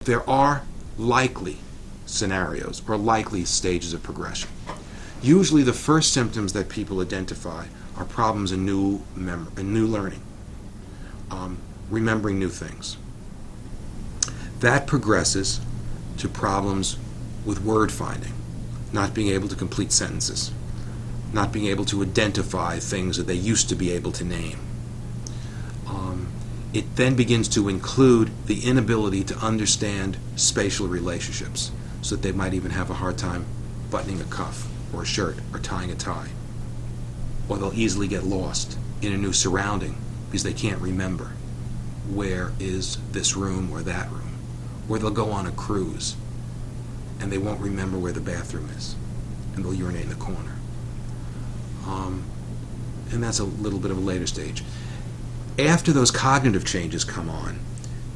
there are likely scenarios or likely stages of progression. Usually the first symptoms that people identify are problems in new learning, remembering new things. That progresses to problems with word finding, not being able to complete sentences, not being able to identify things that they used to be able to name. It then begins to include the inability to understand spatial relationships, so that they might even have a hard time buttoning a cuff or a shirt or tying a tie. Or they'll easily get lost in a new surrounding because they can't remember where is this room or that room. Or they'll go on a cruise and they won't remember where the bathroom is and they'll urinate in the corner. And that's a little bit of a later stage. After those cognitive changes come on,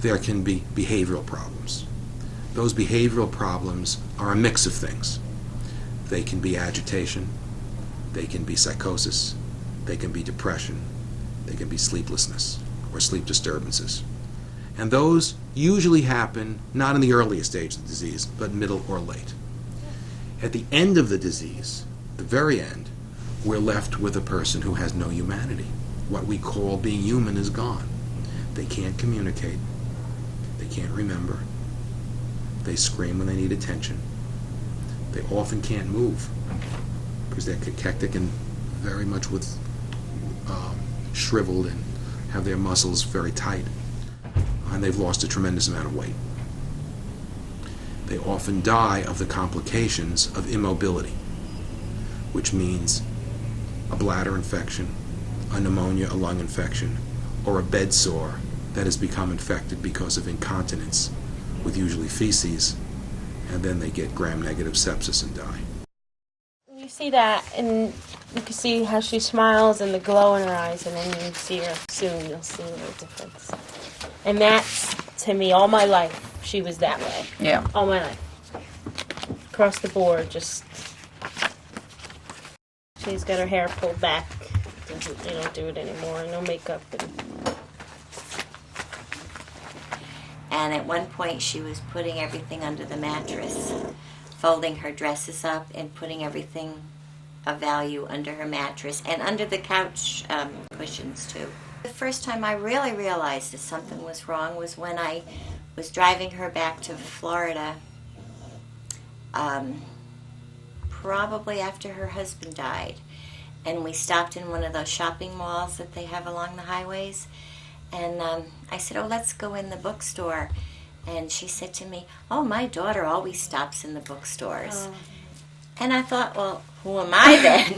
there can be behavioral problems. Those behavioral problems are a mix of things. They can be agitation, they can be psychosis, they can be depression, they can be sleeplessness or sleep disturbances. And those usually happen not in the earliest stage of the disease, but middle or late. At the end of the disease, the very end, we're left with a person who has no humanity. What we call being human is gone. They can't communicate. They can't remember. They scream when they need attention. They often can't move because they're cachectic and very much with shriveled and have their muscles very tight. And they've lost a tremendous amount of weight. They often die of the complications of immobility, which means a bladder infection, a pneumonia, a lung infection, or a bed sore that has become infected because of incontinence with usually feces, and then they get gram-negative sepsis and die. You see that, and you can see how she smiles and the glow in her eyes, and then you see her soon, you'll see a little difference. And that's, to me, all my life, she was that way. Yeah. All my life. Across the board, just... She's got her hair pulled back. They don't do it anymore. No makeup. And at one point she was putting everything under the mattress, folding her dresses up and putting everything of value under her mattress and under the couch cushions too. The first time I really realized that something was wrong was when I was driving her back to Florida, probably after her husband died. And we stopped in one of those shopping malls that they have along the highways. And I said, oh, let's go in the bookstore. And she said to me, oh, my daughter always stops in the bookstores. Oh. And I thought, well, who am I then?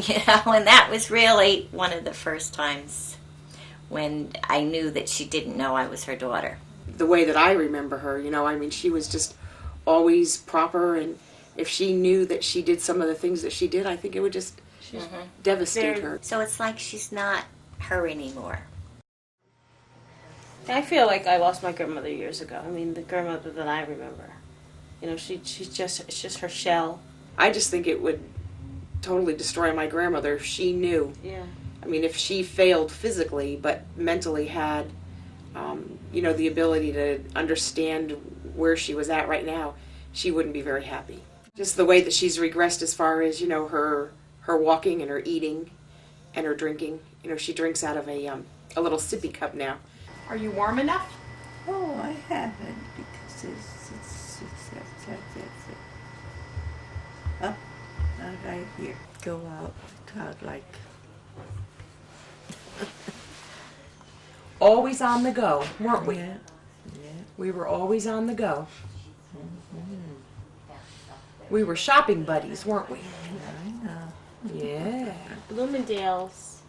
And that was really one of the first times when I knew that she didn't know I was her daughter. The way that I remember her, she was just always proper. And if she knew that she did some of the things that she did, I think it would just devastate her. So it's like she's not her anymore. I feel like I lost my grandmother years ago. The grandmother that I remember. It's just her shell. I just think it would totally destroy my grandmother if she knew. Yeah. If she failed physically, but mentally had, the ability to understand where she was at right now, she wouldn't be very happy. Just the way that she's regressed as far as, her walking and her eating and her drinking. She drinks out of a little sippy cup now. Are you warm enough? Oh, I haven't, because it's up, not right here. Go out, talk like... Always on the go, weren't we? Yeah. We were always on the go. We were shopping buddies, weren't we? I know. Yeah. Bloomingdale's.